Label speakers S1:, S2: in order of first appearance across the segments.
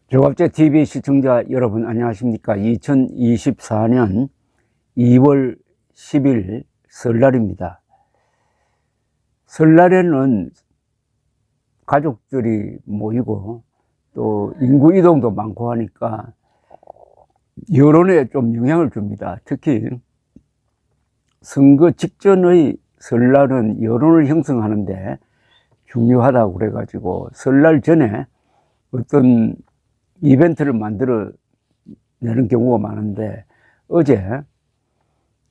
S1: 조갑제 TV 시청자 여러분 안녕하십니까. 2024년 2월 10일 설날입니다. 설날에는 가족들이 모이고 또 인구 이동도 많고 하니까 여론에 좀 영향을 줍니다. 특히 선거 직전의 설날은 여론을 형성하는데 중요하다고 그래가지고 설날 전에 어떤 이벤트를 만들어 내는 경우가 많은데, 어제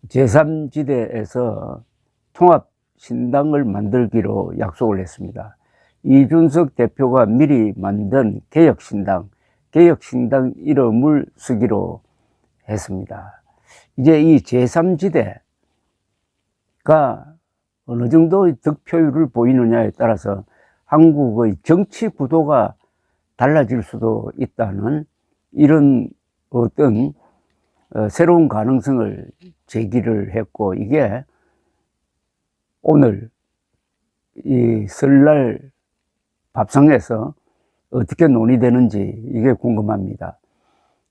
S1: 제3지대에서 통합신당을 만들기로 약속을 했습니다. 이준석 대표가 미리 만든 개혁신당 이름을 쓰기로 했습니다. 이제 이 제3지대가 어느 정도의 득표율을 보이느냐에 따라서 한국의 정치 구도가 달라질 수도 있다는 이런 어떤 새로운 가능성을 제기를 했고, 이게 오늘 이 설날 밥상에서 어떻게 논의되는지 이게 궁금합니다.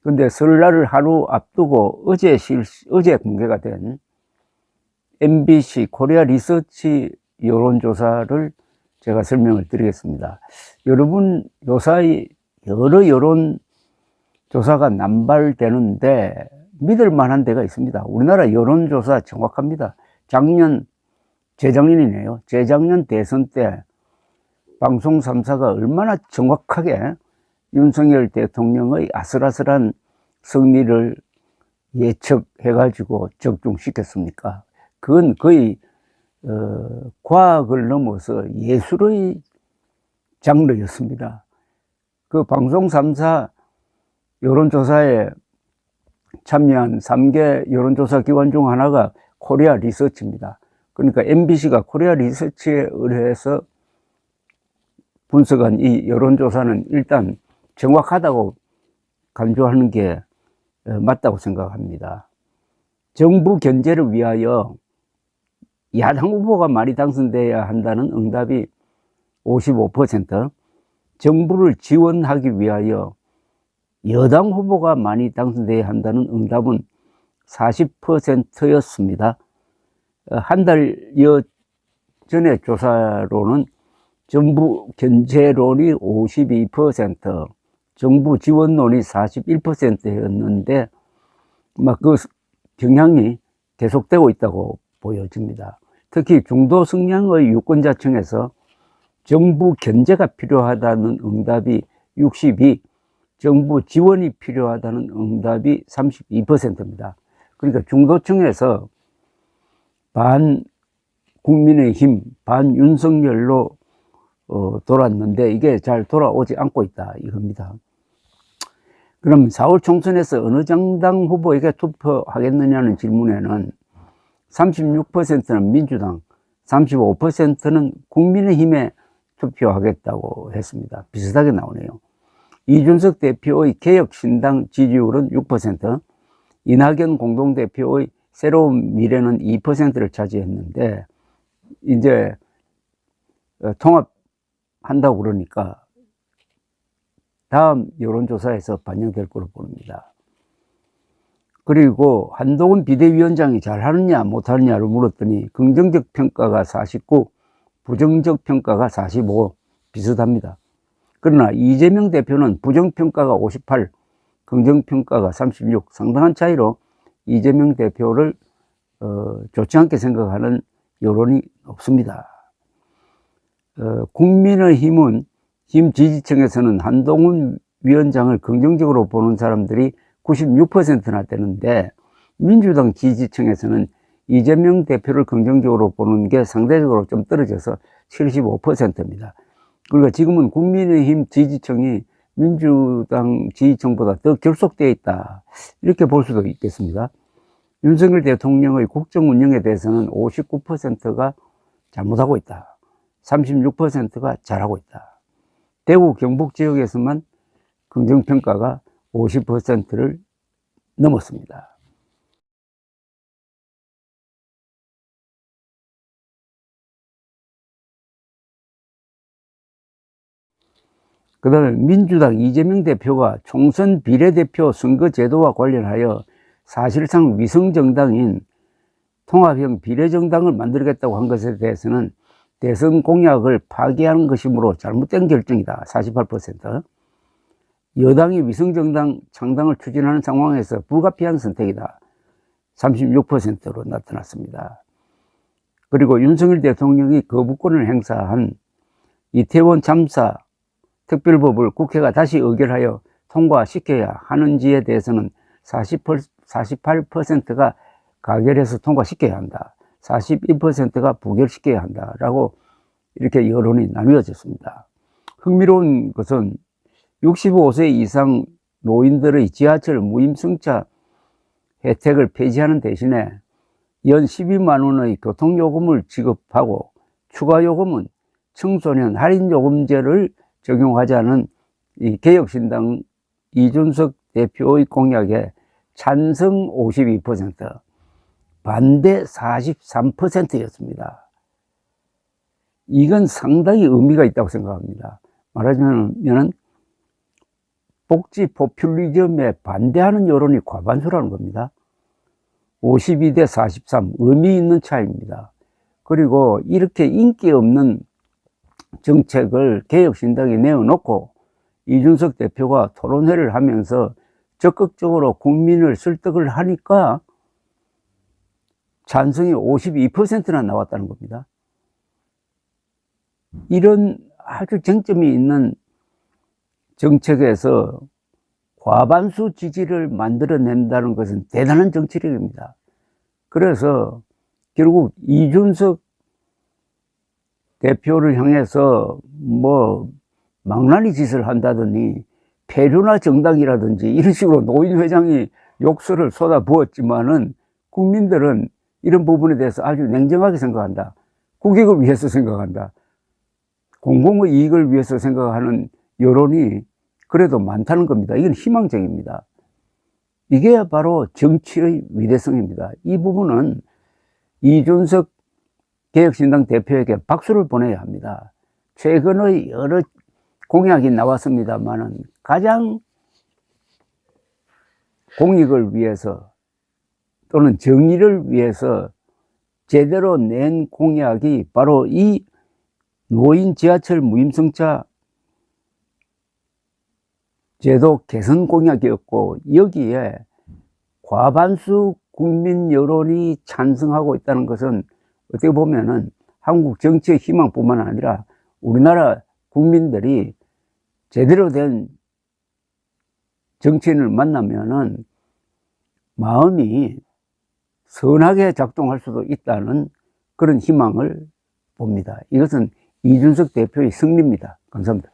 S1: 근데 설날을 하루 앞두고 어제 공개가 된 MBC 코리아 리서치 여론조사를 제가 설명을 드리겠습니다. 여러분, 요사이 여러 여론조사가 남발되는데 믿을 만한 데가 있습니다. 우리나라 여론조사 정확합니다. 재작년이네요. 재작년 대선 때 방송 3사가 얼마나 정확하게 윤석열 대통령의 아슬아슬한 승리를 예측해가지고 적중시켰습니까? 그건 거의 과학을 넘어서 예술의 장르였습니다. 그 방송 3사 여론조사에 참여한 3개 여론조사 기관 중 하나가 코리아 리서치입니다. 그러니까 MBC가 코리아 리서치에 의뢰해서 분석한 이 여론조사는 일단 정확하다고 강조하는 게 맞다고 생각합니다. 정부 견제를 위하여 야당 후보가 많이 당선돼야 한다는 응답이 55%, 정부를 지원하기 위하여 여당 후보가 많이 당선돼야 한다는 응답은 40%였습니다. 한 달여 전의 조사로는 정부 견제론이 52%, 정부 지원론이 41%였는데 그 경향이 계속되고 있다고 보여집니다. 특히 중도 성향의 유권자층에서 정부 견제가 필요하다는 응답이 62, 정부 지원이 필요하다는 응답이 32%입니다. 그러니까 중도층에서 반 국민의힘, 반 윤석열로 돌았는데 이게 잘 돌아오지 않고 있다 이겁니다. 그럼 4월 총선에서 어느 정당 후보에게 투표하겠느냐는 질문에는 36%는 민주당, 35%는 국민의힘에 투표하겠다고 했습니다. 비슷하게 나오네요. 이준석 대표의 개혁신당 지지율은 6%, 이낙연 공동대표의 새로운 미래는 2%를 차지했는데, 이제 통합한다고 그러니까 다음 여론조사에서 반영될 거로 보입니다. 그리고 한동훈 비대위원장이 잘하느냐 못하느냐를 물었더니 긍정적 평가가 49, 부정적 평가가 45, 비슷합니다. 그러나 이재명 대표는 부정평가가 58, 긍정평가가 36, 상당한 차이로 이재명 대표를 좋지 않게 생각하는 여론이 없습니다. 국민의힘은 힘 지지층에서는 한동훈 위원장을 긍정적으로 보는 사람들이 96%나 되는데, 민주당 지지층에서는 이재명 대표를 긍정적으로 보는 게 상대적으로 좀 떨어져서 75%입니다. 그러니까 지금은 국민의힘 지지층이 민주당 지지층보다 더 결속되어 있다, 이렇게 볼 수도 있겠습니다. 윤석열 대통령의 국정 운영에 대해서는 59%가 잘못하고 있다, 36%가 잘하고 있다. 대구 경북 지역에서만 긍정평가가 50%를 넘었습니다. 그 다음에 민주당 이재명 대표가 총선 비례대표 선거제도와 관련하여 사실상 위성정당인 통합형 비례정당을 만들겠다고 한 것에 대해서는 대선 공약을 파기하는 것이므로 잘못된 결정이다. 48%. 여당이 위성정당 창당을 추진하는 상황에서 불가피한 선택이다. 36%로 나타났습니다. 그리고 윤석열 대통령이 거부권을 행사한 이태원 참사 특별법을 국회가 다시 의결하여 통과시켜야 하는지에 대해서는 48%가 가결해서 통과시켜야 한다. 42%가 부결시켜야 한다라고 이렇게 여론이 나누어졌습니다. 흥미로운 것은 65세 이상 노인들의 지하철 무임승차 혜택을 폐지하는 대신에 연 12만 원의 교통요금을 지급하고 추가 요금은 청소년 할인요금제를 적용하자는 이 개혁신당 이준석 대표의 공약에 찬성 52%, 반대 43%였습니다. 이건 상당히 의미가 있다고 생각합니다. 말하자면 복지 포퓰리즘에 반대하는 여론이 과반수라는 겁니다. 52대 43, 의미 있는 차이입니다. 그리고 이렇게 인기 없는 정책을 개혁신당이 내어놓고 이준석 대표가 토론회를 하면서 적극적으로 국민을 설득을 하니까 찬성이 52%나 나왔다는 겁니다. 이런 아주 쟁점이 있는 정책에서 과반수 지지를 만들어낸다는 것은 대단한 정치력입니다. 그래서 결국 이준석 대표를 향해서 뭐 망나니 짓을 한다더니 폐륜화 정당이라든지 이런 식으로 노인회장이 욕설을 쏟아부었지만은 국민들은 이런 부분에 대해서 아주 냉정하게 생각한다. 국익을 위해서 생각한다. 공공의 이익을 위해서 생각하는 여론이 그래도 많다는 겁니다. 이건 희망적입니다. 이게 바로 정치의 위대성입니다. 이 부분은 이준석 개혁신당 대표에게 박수를 보내야 합니다. 최근의 여러 공약이 나왔습니다만은 가장 공익을 위해서 또는 정의를 위해서 제대로 낸 공약이 바로 이 노인 지하철 무임승차 제도 개선 공약이었고, 여기에 과반수 국민 여론이 찬성하고 있다는 것은 어떻게 보면은 한국 정치의 희망뿐만 아니라 우리나라 국민들이 제대로 된 정치인을 만나면은 마음이 선하게 작동할 수도 있다는 그런 희망을 봅니다. 이것은 이준석 대표의 승리입니다. 감사합니다.